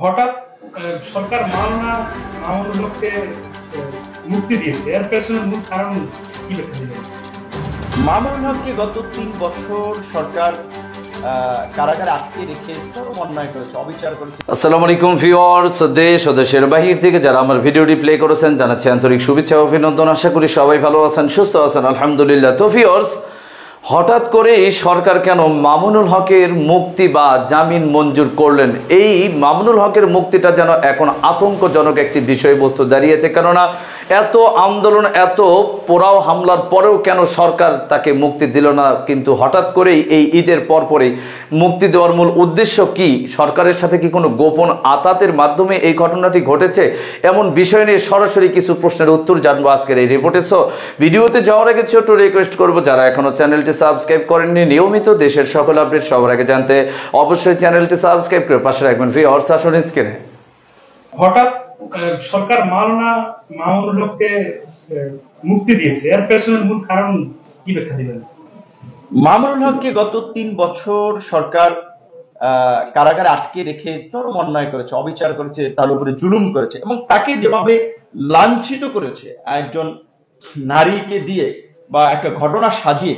হঠাৎ সরকার মাওলানা মামুনুল হককে মুক্তি দিয়েছে, এর পেছনে মূল কারণ কি ব্যাখ্যা দিবেন? মামুনুল হককে গত ৩ বছর সরকার কারাগারে আটকে রেখে চরম অন্যায় করেছে, অবিচার করেছে। আসসালামু আলাইকুম ভিউয়ার্স, দেশ ও দেশের বাহির থেকে যারা আমার ভিডিওটি প্লে করেছেন জানাচ্ছি আন্তরিক শুভেচ্ছা ও অভিনন্দন। আশা করি সবাই ভালো আছেন, সুস্থ আছেন, আলহামদুলিল্লাহ। তো ভিউয়ার্স, হঠাৎ করে সরকার কেন মামুনুল হকের মুক্তি বা জামিন মঞ্জুর করলেন? এই মামুনুল হকের মুক্তিটা যেন এখন আতঙ্কজনক একটি বিষয়বস্তু দাঁড়িয়েছে। কেননা এত আন্দোলন, এত পোড়াও হামলার পরেও কেন সরকার তাকে মুক্তি দিল না? কিন্তু হঠাৎ করেই এই ঈদের পরপরেই মুক্তি দেওয়ার মূল উদ্দেশ্য কি? সরকারের সাথে কি কোনো গোপন আতাতের মাধ্যমে এই ঘটনাটি ঘটেছে? এমন বিষয় নিয়ে সরাসরি কিছু প্রশ্নের উত্তর জানবো আজকের এই রিপোর্টে। সো ভিডিওতে যাওয়ার আগে ছোট্ট রিকোয়েস্ট করবো, যারা এখনো চ্যানেলটি সাবস্ক্রাইব করেননি, নিয়মিত দেশের সকল আপডেট সবার আগে জানতে অবশ্যই চ্যানেলটি সাবস্ক্রাইব করে পাশে রাখবেন। ভিউয়ার্স, আসুন স্ক্রিনে। হঠাৎ সরকার মাওলানা মামুনুল হককে মুক্তি দিয়েছে, এর পেছনে মূল কারণ কি ব্যাখ্যা দিবেন? মামুনুল হককে গত ৩ বছর সরকার কারাগারে আটকে রেখে চরম অন্যায় করেছে, অবিচার করেছে, তার উপরে জুলুম করেছে এবং তাকে যেভাবে লাঞ্ছিত করেছে একজন নারীকে দিয়ে বা একটা ঘটনা সাজিয়ে,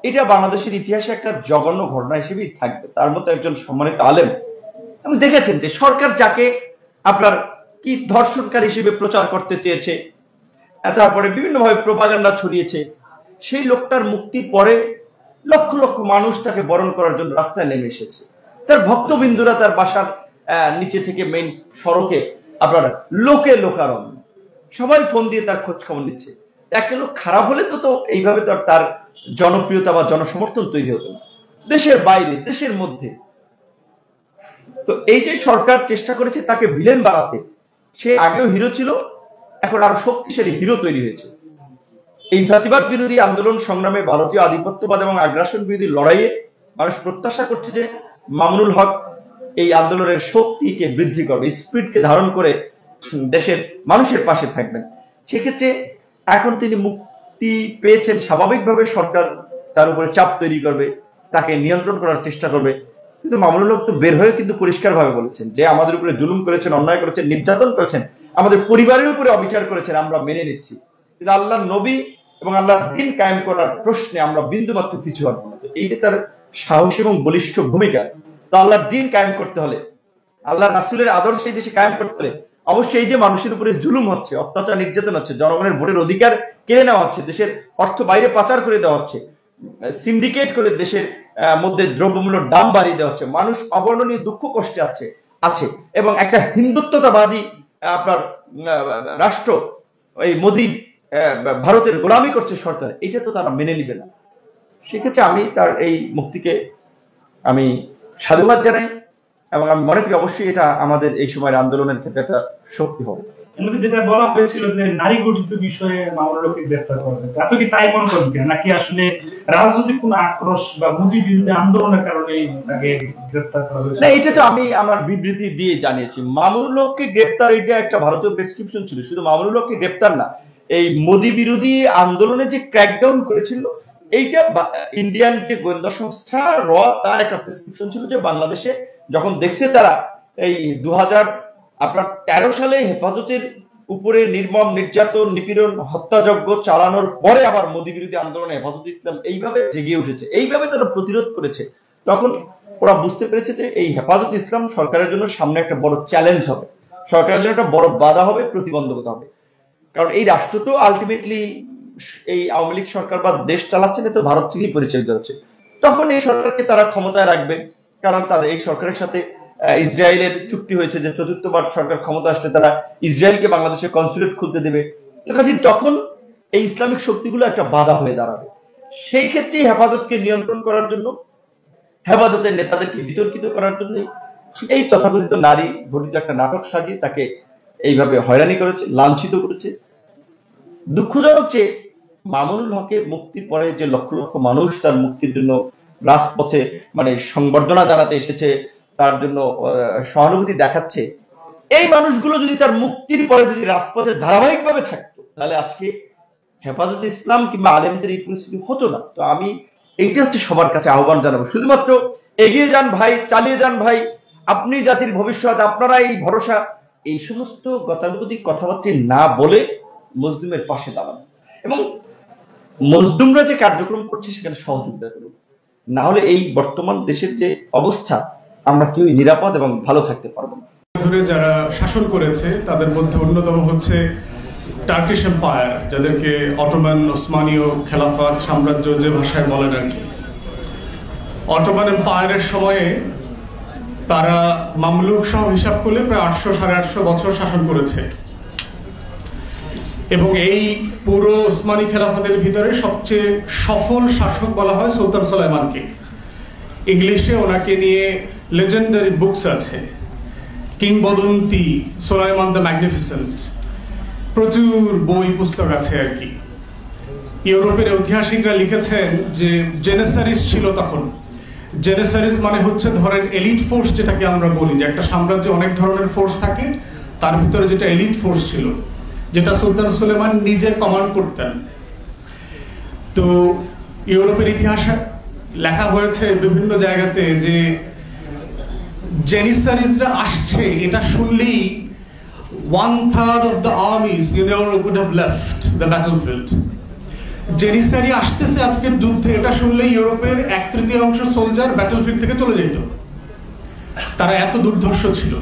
এটা বাংলাদেশের ইতিহাসে একটা জঘন্য ঘটনা হিসেবেই থাকবে। তার মতো একজন সম্মানিত আলেম, এবং দেখেছেন যে সরকার যাকে আপনার কি ধর্ষণকারী হিসেবে প্রচার করতে চেয়েছে, তারপরে বিভিন্নভাবে প্রোপাগান্ডা ছড়িয়েছে, সেই লোকটার মুক্তির পরে লক্ষ লক্ষ মানুষ তাকে বরণ করার জন্য রাস্তায় নেমে এসেছে। তার ভক্তবিন্দুরা তার বাসার নিচে থেকে মেইন সড়কে আপনার লোকে লোকারণ্য, সবাই ফোন দিয়ে তার খোঁজ খবর নিচ্ছে। একটা লোক খারাপ হলে তো এইভাবে তো তার জনপ্রিয়তা বা জনসমর্থন তৈরি হতো না, দেশের বাইরে দেশের মধ্যে। তো এই যে সরকার চেষ্টা করেছে তাকে ভিলেন বানাতে, সে আগেও হিরো ছিল, এখন আরো শক্তিশালী হিরো তৈরি হয়েছে। এই ফ্যাসিবাদ বিরোধী আন্দোলন সংগ্রামে, ভারতীয় আধিপত্যবাদ এবং আগ্রাসন বিরোধী লড়াইয়ে মানুষ প্রত্যাশা করছে যে মামুনুল হক এই আন্দোলনের শক্তিকে বৃদ্ধি করবে, স্পিডকে ধারণ করে দেশের মানুষের পাশে থাকবেন। সেক্ষেত্রে এখন তিনি মুক্তি পেয়েছেন, স্বাভাবিকভাবে সরকার তার উপরে চাপ তৈরি করবে, তাকে নিয়ন্ত্রণ করার চেষ্টা করবে। কিন্তু মামুনুল হক তো বের হয়ে কিন্তু পরিষ্কার ভাবে বলেছেন যে আমাদের উপরে জুলুম করেছেন, অন্যায় করেছেন, নির্যাতন করেছেন, আমাদের পরিবারের উপরে অবিচার করেছেন, আমরা মেনে নিচ্ছি, কিন্তু আল্লাহর নবী এবং আল্লাহর দ্বীন কায়েম করার প্রশ্নে আমরা বিন্দুমাত্র পিছু হটব না। এই যে তার সাহস এবং বলিষ্ঠ ভূমিকা, তো আল্লাহর দ্বীন কায়েম করতে হলে, আল্লাহ রাসূলের আদর্শ এই দেশে কায়েম করতে হলে অবশ্যই এই যে মানুষের উপরে জুলুম হচ্ছে, অত্যাচার, নির্যাতন হচ্ছে, জনগণের ভোটের অধিকার কেড়ে নেওয়া হচ্ছে, দেশের অর্থ বাইরে পাচার করে দেওয়া হচ্ছে, সিন্ডিকেট করে দেশের মধ্যে দ্রব্যমূল্যের দাম বাড়িয়ে দেওয়া হচ্ছে, মানুষ অবর্ণনীয় দুঃখ কষ্টে আছে এবং একটা হিন্দুত্ববাদী আপনার রাষ্ট্র, এই মোদী ভারতের গোলামি করছে সরকার, এটা তো তারা মেনে নিবে না। সেক্ষেত্রে আমি তার এই মুক্তিকে আমি সাধুবাদ জানাই এবং আমি মনে করি অবশ্যই এটা আমাদের এই সময়ের আন্দোলনের ক্ষেত্রে একটা শক্তি হবে। যেটা বলা হয়েছিল যে নারী গঠিত বিষয়ে মামুনুল হককে গ্রেফতার করা হয়েছে, আপনি কি তাই মনে করবেন নাকি আসলে রাজনৈতিক কোন আক্রোশ বা মোদী বিরুদ্ধে আন্দোলনের কারণে তাকে গ্রেফতার করা হয়েছে? না, এটা তো আমি আমার বিবৃতি দিয়ে জানিয়েছি। মামুনুল হককে গ্রেফতার, এটা একটা ভারতীয় প্রেসক্রিপশন ছিল। শুধু মামুনুল হককে গ্রেফতার না, এই মোদী বিরোধী আন্দোলনে যে ক্র্যাকডাউন করেছিল, এইটা ইন্ডিয়ান যে গোয়েন্দা সংস্থা র, তার একটা প্রেসক্রিপশন ছিল যে বাংলাদেশে যখন দেখছে তারা এই 2013 সালে হেফাজতের উপরে নির্মম নির্যাতন, নিপীড়ন, হত্যাযজ্ঞ চালানোর পরে আবার মোদী বিরোধী আন্দোলনে হেফাজত ইসলাম এইভাবে জেগে উঠেছে, এইভাবে তারা প্রতিরোধ করেছে, তখন ওরা বুঝতে পেরেছে যে এই হেফাজত ইসলাম সরকারের জন্য সামনে একটা বড় চ্যালেঞ্জ হবে, সরকারের জন্য একটা বড় বাধা হবে, প্রতিবন্ধকতা হবে। কারণ এই রাষ্ট্র তো আলটিমেটলি এই আওয়ামী লীগ সরকার বা দেশ চালাচ্ছে না, তো ভারত থেকেই পরিচালিত হচ্ছে। তখন এই সরকারকে তারা ক্ষমতায় রাখবে, কারণ তাদের এই সরকারের সাথে ইসরায়েলের চুক্তি হয়েছে যে চতুর্থবার সরকার ক্ষমতা আসলে তারা ইসরায়েলকে বাংলাদেশে কনসুলেট খুলতে দেবে। তখন এই ইসলামিক শক্তিগুলো একটা বাধা হয়ে দাঁড়াবে। সেই ক্ষেত্রে হেফাজতকে নিয়ন্ত্রণ করার জন্য, হেফাজতের নেতাদেরকে বিতর্কিত করার জন্য এই তথাকথিত নারী ঘটিত একটা নাটক সাজিয়ে তাকে এইভাবে হয়রানি করেছে, লাঞ্ছিত করেছে। দুঃখজনক যে মামুনুল হকের মুক্তির পরে যে লক্ষ লক্ষ মানুষ তার মুক্তির জন্য রাজপথে মানে সংবর্ধনা জানাতে এসেছে, তার জন্য সহানুভূতি দেখাচ্ছে, এই মানুষগুলো যদি তার মুক্তির পরে যদি রাজপথে ধারাবাহিকভাবে থাকতো, তাহলে আজকে হেফাজত ইসলাম কিংবা আলেমদের এই পরিস্থিতি হতো না। তো আমি এইটা হচ্ছে সবার কাছে আহ্বান জানাবো, শুধুমাত্র এগিয়ে যান ভাই, চালিয়ে যান ভাই, আপনি জাতির ভবিষ্যৎ, আপনারা এই ভরসা, এই সমস্ত গতানুগতিক কথাবার্তা না বলে মজলুমের পাশে দাঁড়ান এবং মজলুমরা যে কার্যক্রম করছে সেখানে সহযোগিতা করুন। না হলে এই বর্তমান দেশের যে অবস্থা, আমরা কেউ নিরাপদ এবং ভালো থাকতে পারবো না। ধরে যারা শাসন করেছে তাদের মধ্যে অন্যতম হচ্ছে টার্কিশ এম্পায়ার, যাদেরকে অটোমান ওসমানীয় খেলাফত সাম্রাজ্য যে ভাষায় বলেন আর কি। অটোমান এম্পায়ারের সময়ে তারা মামলুক সহ হিসাব করলে প্রায় 800-850 বছর শাসন করেছে এবং এই পুরো ওসমানী খেলাফতের ভিতরে সবচেয়ে সফল শাসক বলা হয় সুলতান সুলাইমানকে। ইংলিশে ওনাকে নিয়ে লেজেন্ডারি বুকস আছে, কিংবদন্তি, সুলাইমান দ্য ম্যাগনিফিসেন্ট, প্রচুর বই পুস্তক আছে আর কি। ইউরোপের ঐতিহাসিকরা লিখেছেন যে জেনেসারিস ছিল তখন। জেনেসারিস মানে হচ্ছে ধরেন এলিট ফোর্স, যেটাকে আমরা বলি যে একটা সাম্রাজ্যে অনেক ধরনের ফোর্স থাকে, তার ভিতরে যেটা এলিট ফোর্স ছিল, যেটা সুলতান সুলেমান নিজে কমান্ড করতেন। তো ইউরোপের ইতিহাসে লেখা হয়েছে বিভিন্ন জায়গাতে যে জেনিসারিসরা আসছে এটা শুনলেই 1/3 of the armies in Europe would have left the battlefield. জেনিসারি আসতেছে আজকের যুদ্ধে এটা শুনলেই ইউরোপের 1/3 সোলজার ব্যাটলফিল্ড থেকে চলে যেত, তারা এত দুর্ধর্ষ ছিল।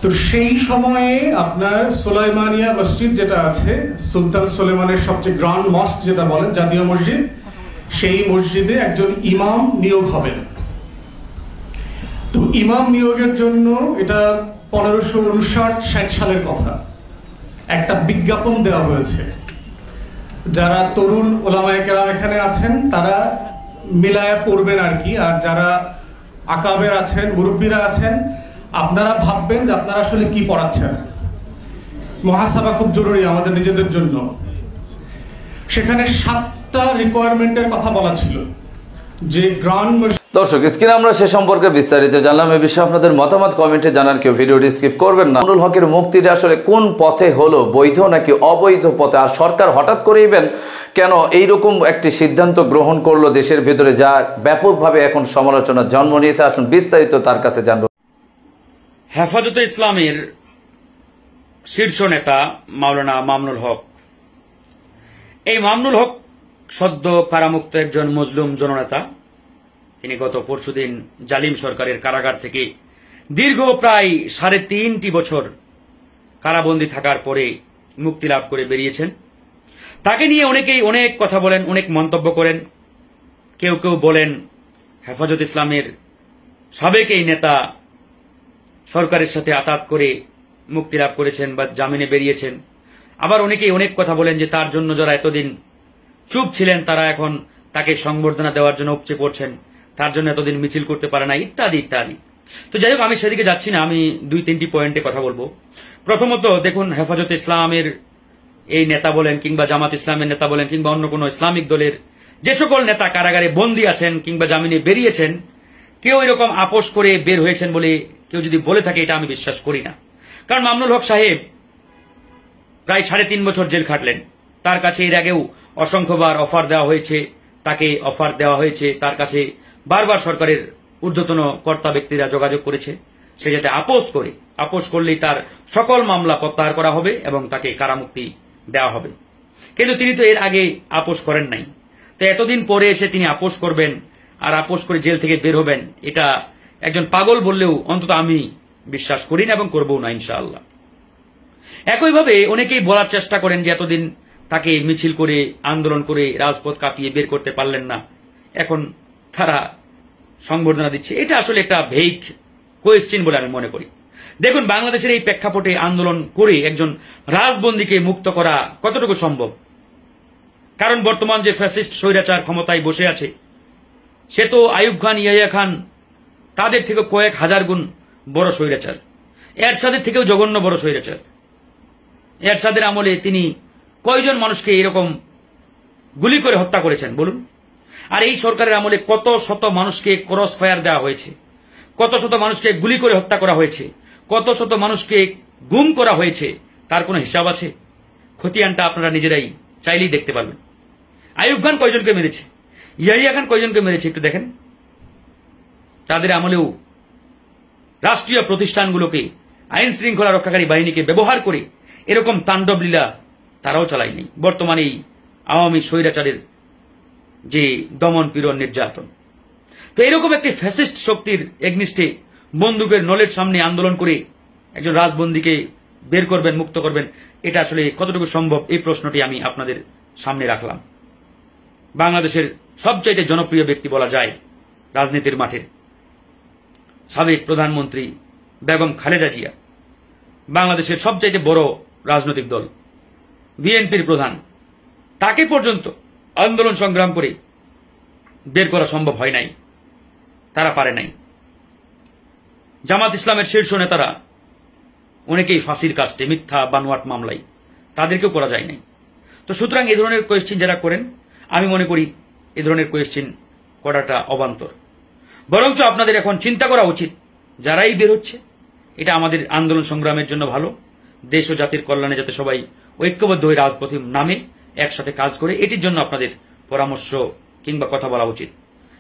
তো সেই সময়ে আপনার সুলাইমানিয়া মসজিদ যেটা আছে, সুলতান সুলেমানের সবচেয়ে গ্র্যান্ড মস্ক যেটা বলেন, জাতীয় মসজিদ, সেই মসজিদে একজন ইমাম নিয়োগ হবেন। তো ইমাম নিয়োগের জন্য এটা 1559-60 সালের কথা, একটা বিজ্ঞাপন দেওয়া হয়েছে। যারা তরুণ ওলামায়ে কেরাম এখানে আছেন তারা মিলায়া পড়বেন আর কি, আর যারা আকাবের আছেন, মুরব্বীরা আছেন, আপনারা ভাববেন যে আপনারা আসলে কি পড়াচ্ছেন। মুহাসাবা খুব জরুরি আমাদের নিজেদের জন্য। সেখানে 7টা রিকোয়ারমেন্টের কথা বলা ছিল যে গ্র্যান্ড। দর্শক, স্ক্রিনে আমরা সে সম্পর্কে বিস্তারিত জানলাম। এ বিষয়ে আপনাদের মতামত কমেন্টে জানার কেউ ভিডিওটি স্কিপ করবেন না। মামুনুল হকের মুক্তিটা আসলে কোন পথে হলো, বৈধ নাকি অবৈধ পথে, আর সরকার হঠাৎ করেই কেন এইরকম একটি সিদ্ধান্ত গ্রহণ করলো দেশের ভিতরে, যা ব্যাপকভাবে এখন সমালোচনার জন্ম নিয়েছে। আসুন বিস্তারিত তার কাছে জানব। হেফাজতে ইসলামের শীর্ষ নেতা মাওলানা মামুনুল হক, এই মামুনুল হক সদ্য কারামুক্ত একজন মজলুম জননেতা। তিনি গত পরশুদিন জালিম সরকারের কারাগার থেকে দীর্ঘ প্রায় 3.5 বছর কারাবন্দী থাকার পরে মুক্তি লাভ করে বেরিয়েছেন। তাকে নিয়ে অনেকেই অনেক কথা বলেন, অনেক মন্তব্য করেন। কেউ কেউ বলেন হেফাজত ইসলামের সাবেক এই নেতা সরকারের সাথে আতাত করে মুক্তি লাভ করেছেন বা জামিনে বেরিয়েছেন। আবার অনেকেই অনেক কথা বলেন যে তার জন্য যারা এতদিন চুপ ছিলেন তারা এখন তাকে সংবর্ধনা দেওয়ার জন্য উপচে পড়ছেন, তার জন্য এতদিন মিছিল করতে পারে না, ইত্যাদি ইত্যাদি। তো যাই হোক, আমি সেদিকে যাচ্ছি না, আমি 2-3টি পয়েন্টে কথা বলবো। প্রথমত দেখুন, হেফাজত ইসলামের এই নেতা বলেন কিংবা জামাত ইসলামের নেতা বলেন কিংবা অন্য কোনো ইসলামিক দলের যে সকল নেতা কারাগারে বন্দী আছেন কিংবা জামিনে বেরিয়েছেন, কেউ এরকম আপোষ করে বের হয়েছেন বলে কেউ যদি বলে থাকে, এটা আমি বিশ্বাস করি না। কারণ মামুনুল হক সাহেব প্রায় 3.5 বছর জেল খাটলেন। তার কাছে এর আগেও অসংখ্যবার অফার দেওয়া হয়েছে, তাকে অফার দেওয়া হয়েছে, তার কাছে বারবার সরকারের ঊর্ধ্বতন কর্তা ব্যক্তিরা যোগাযোগ করেছে সে যাতে আপোষ করলেই তার সকল মামলা প্রত্যাহার করা হবে এবং তাকে কারামুক্তি দেওয়া হবে। কিন্তু তিনি তো এর আগে আপোষ করেন নাই। তো এতদিন পরে এসে তিনি আপোষ করবেন আর আপোষ করে জেল থেকে বের হবেন, এটা একজন পাগল বললেও অন্তত আমি বিশ্বাস করি না এবং করবো না ইনশাআল্লাহ। একইভাবে অনেকেই বলার চেষ্টা করেন যে এতদিন তাকে মিছিল করে, আন্দোলন করে, রাজপথ কাঁপিয়ে বের করতে পারলেন না, এখন তারা সংবর্ধনা দিচ্ছে। এটা আসলে একটা ভেইগ কোয়েশ্চেন বলে আমি মনে করি। দেখুন, বাংলাদেশের এই প্রেক্ষাপটে আন্দোলন করে একজন রাজবন্দীকে মুক্ত করা কতটুকু সম্ভব? কারণ বর্তমান যে ফ্যাসিস্ট স্বৈরাচার ক্ষমতায় বসে আছে, সে তো আইয়ুব খান, ইয়াহিয়া খান, তাদের থেকে কয়েক হাজার গুণ বড় স্বৈরাচার। এরশাদের থেকেও জঘন্য বড় স্বৈরাচার। এরশাদের আমলে তিনি কয়জন মানুষকে এরকম গুলি করে হত্যা করেছেন বলুন? আর এই সরকারের আমলে কত শত মানুষকে ক্রস ফায়ার দেওয়া হয়েছে, কত শত মানুষকে গুলি করে হত্যা করা হয়েছে, কত শত মানুষকে গুম করা হয়েছে, তার কোনো হিসাব আছে? খতিয়ানটা আপনারা নিজেরাই চাইলেই দেখতে পারবেন। আইয়ুব খান কয়জনকে মেরেছে, ইয়াহিয়া খান কয়জনকে মেরেছে একটু দেখেন। তাদের আমলেও রাষ্ট্রীয় প্রতিষ্ঠানগুলোকে, আইন শৃঙ্খলা রক্ষাকারী বাহিনীকে ব্যবহার করে এরকম তাণ্ডব লীলা তারাও চালায়নি। বর্তমানে এই আওয়ামী স্বৈরাচারের যে দমন পীড়ন নির্যাতন, তো এরকম একটি ফ্যাসিস্ট শক্তির এগনিস্টে বন্দুকের নলের সামনে আন্দোলন করে একজন রাজবন্দীকে বের করবেন, মুক্ত করবেন, এটা আসলে কতটুকু সম্ভব, এই প্রশ্নটি আমি আপনাদের সামনে রাখলাম। বাংলাদেশের সবচাইতে জনপ্রিয় ব্যক্তি বলা যায় রাজনীতির মাঠের, সাবেক প্রধানমন্ত্রী বেগম খালেদা জিয়া, বাংলাদেশের সবচাইতে বড় রাজনৈতিক দল বিএনপির প্রধান, তাকে পর্যন্ত আন্দোলন সংগ্রাম করে বের করা সম্ভব হয় নাই, তারা পারে নাই। জামাত ইসলামের শীর্ষ নেতারা অনেকেই ফাঁসির কাস্টে, মিথ্যা বানোয়াট মামলায়, তাদেরকেও করা যায় নাই। তো সুতরাং এই ধরনের কোয়েশ্চেন যারা করেন, আমি মনে করি এই ধরনের কোয়েশ্চেন করাটা অবান্তর। বরঞ্চ আপনাদের এখন চিন্তা করা উচিত, যারাই বের হচ্ছে এটা আমাদের আন্দোলন সংগ্রামের জন্য ভালো, দেশ ও জাতির কল্যাণে যাতে সবাই ঐক্যবদ্ধ হয়ে রাজপথে নামে, একসাথে কাজ করে, এটির জন্য আপনাদের পরামর্শ কিংবা কথা বলা উচিত।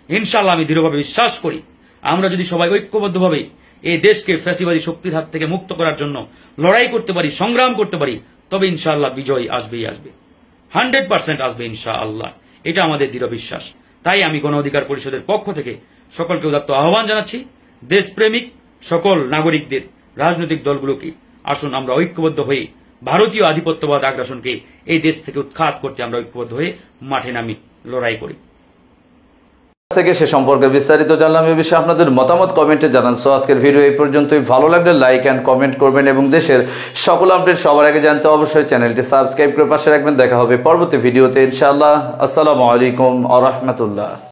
ইনশাআল্লাহ আমি দৃঢ়ভাবে বিশ্বাস করি, আমরা যদি সবাই ঐক্যবদ্ধভাবে এই দেশকে ফ্যাসিবাদী শক্তির হাত থেকে মুক্ত করার জন্য লড়াই করতে পারি, সংগ্রাম করতে পারি, তবে ইনশাআল্লাহ বিজয় আসবেই আসবে, 100% আসবে ইনশাআল্লাহ। এটা আমাদের দৃঢ় বিশ্বাস। তাই আমি গণ অধিকার পরিষদের পক্ষ থেকে সকলকে উদাত্ত আহ্বান জানাচ্ছি, দেশপ্রেমিক সকল নাগরিকদের, রাজনৈতিক দলগুলোকে, আসুন আমরা ঐক্যবদ্ধ হয়ে ভারতীয় আধিপত্যবাদ আগ্রাসনকে এই দেশ থেকে উৎখাত করতে আমরা ঐক্যবদ্ধ হয়ে মাঠে নামি লড়াই করি। থেকে সে সম্পর্কে বিস্তারিত জানলাম। এ বিষয়ে আপনাদের মতামত কমেন্টে জানান। সো আজকের ভিডিও এই পর্যন্তই। ভালো লাগলে লাইক এন্ড কমেন্ট করবেন এবং দেশের সকল আপডেট সবার আগে জানতে অবশ্যই চ্যানেলটি সাবস্ক্রাইব করে পাশে রাখবেন। দেখা হবে পরবর্তী ভিডিওতে ইনশাআল্লাহ। আসসালামু আলাইকুম ওয়া রাহমাতুল্লাহ।